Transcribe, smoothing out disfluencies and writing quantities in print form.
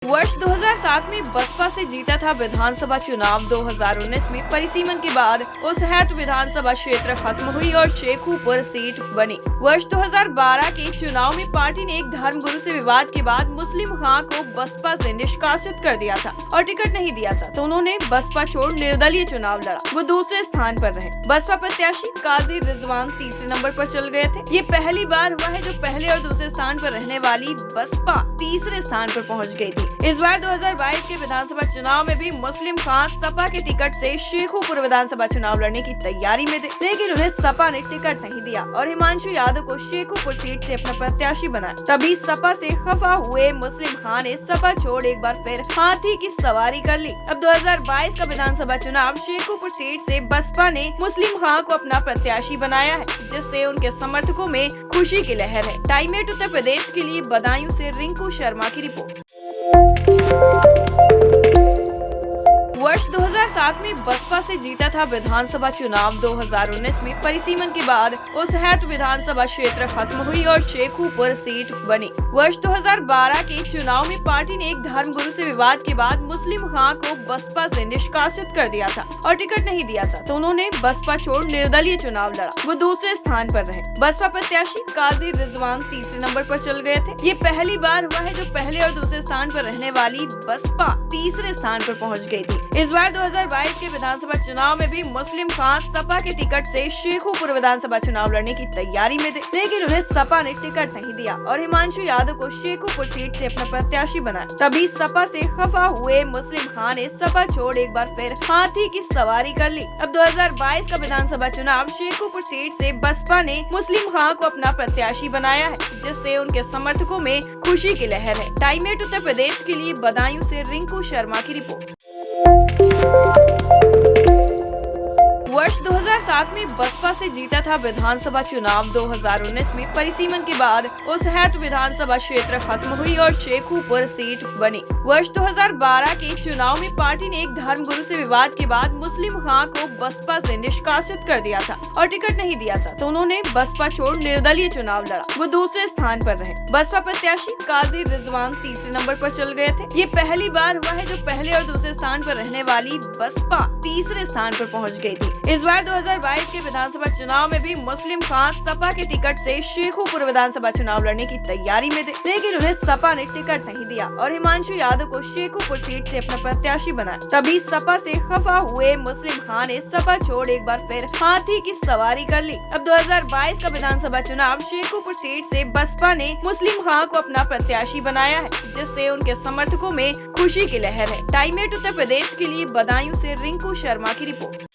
वर्ष 2007 में बसपा से जीता था विधानसभा चुनाव। 2019 में परिसीमन के बाद उसहैत विधानसभा क्षेत्र खत्म हुई और शेखुपुर सीट बनी। वर्ष 2012 के चुनाव में पार्टी ने एक धर्मगुरु से विवाद के बाद मुस्लिम खां को बसपा से निष्कासित कर दिया था और टिकट नहीं दिया था, तो उन्होंने बसपा छोड़ निर्दलीय चुनाव लड़ा। वो दूसरे स्थान पर रहे। बसपा प्रत्याशी काजी रिजवान तीसरे नंबर पर चल गए थे। ये पहली बार हुआ है जो पहले और दूसरे स्थान पर रहने वाली बसपा तीसरे स्थान पर पहुंच गई थी। इस बार 2022 के विधानसभा चुनाव में भी मुस्लिम खां सपा के टिकट से शेखुपुर विधानसभा चुनाव लड़ने की तैयारी में थे, लेकिन उन्हें सपा ने टिकट नहीं दिया और हिमांशु यादव को शेखुपुर सीट से अपना प्रत्याशी बनाया। तभी सपा से खफा हुए मुस्लिम खां ने सपा छोड़ एक बार फिर हाथी की सवारी कर ली। अब 2022 का विधानसभा चुनाव शेखुपुर सीट से बसपा ने मुस्लिम खां को अपना प्रत्याशी बनाया है, जिससे उनके समर्थकों में खुशी की लहर है। टाइम 8 उत्तर प्रदेश के लिए बदायूं से रिंकू शर्मा की रिपोर्ट। वर्ष 2007 में बसपा से जीता था विधानसभा चुनाव। 2019 में परिसीमन के बाद उसहैत विधानसभा क्षेत्र खत्म हुई और शेखुपुर सीट बनी। वर्ष 2012 के चुनाव में पार्टी ने एक धर्मगुरु से विवाद के बाद मुस्लिम खां को बसपा से निष्कासित कर दिया था और टिकट नहीं दिया था, तो उन्होंने बसपा छोड़ निर्दलीय चुनाव लड़ा। वो दूसरे स्थान पर रहे। बसपा प्रत्याशी काजी रिजवान तीसरे नंबर पर चल गए थे। ये पहली बार हुआ है जो पहले और दूसरे स्थान पर रहने वाली बसपा तीसरे स्थान पर पहुंच गई थी। इस बार 2022 के विधानसभा चुनाव में भी मुस्लिम खां सपा के टिकट से शेखुपुर विधानसभा चुनाव लड़ने की तैयारी में थे, लेकिन उन्हें सपा ने टिकट नहीं दिया और हिमांशु यादव को शेखुपुर सीट से अपना प्रत्याशी बनाया। तभी सपा से खफा हुए मुस्लिम खां ने सपा छोड़ एक बार फिर हाथी की सवारी कर ली। अब 2022 का विधानसभा चुनाव शेखुपुर सीट से बसपा ने मुस्लिम खां को अपना प्रत्याशी बनाया है, जिससे उनके समर्थकों में खुशी की लहर है। टाइम 8 उत्तर प्रदेश के लिए बदायूं से रिंकू शर्मा की रिपोर्ट। वर्ष 2007 में बसपा से जीता था विधानसभा चुनाव। 2019 में परिसीमन के बाद उसहैत विधानसभा क्षेत्र खत्म हुई और शेखुपुर सीट बनी। वर्ष 2012 के चुनाव में पार्टी ने एक धर्मगुरु से विवाद के बाद मुस्लिम खां को बसपा से निष्कासित कर दिया था और टिकट नहीं दिया था, तो उन्होंने बसपा छोड़ निर्दलीय चुनाव लड़ा। वो दूसरे स्थान पर रहे। बसपा प्रत्याशी काजी रिजवान तीसरे नंबर पर चल गए थे। ये पहली बार हुआ है जो पहले और दूसरे स्थान पर रहने वाली बसपा तीसरे स्थान पर पहुंच गई थी। इस बार 2022 के विधानसभा चुनाव में भी मुस्लिम खां सपा के टिकट से शेखुपुर विधानसभा चुनाव लड़ने की तैयारी में थे, लेकिन उन्हें सपा ने टिकट नहीं दिया और हिमांशु यादव को शेखुपुर सीट से अपना प्रत्याशी बनाया। तभी सपा से खफा हुए मुस्लिम खां ने सपा छोड़ एक बार फिर हाथी की सवारी कर ली। अब 2022 का विधानसभा चुनाव शेखुपुर सीट से बसपा ने मुस्लिम खां को अपना प्रत्याशी बनाया है, जिससे उनके समर्थकों में खुशी की लहर है। टाइम 8 उत्तर प्रदेश के लिए बदायूं से रिंकू शर्मा की रिपोर्ट।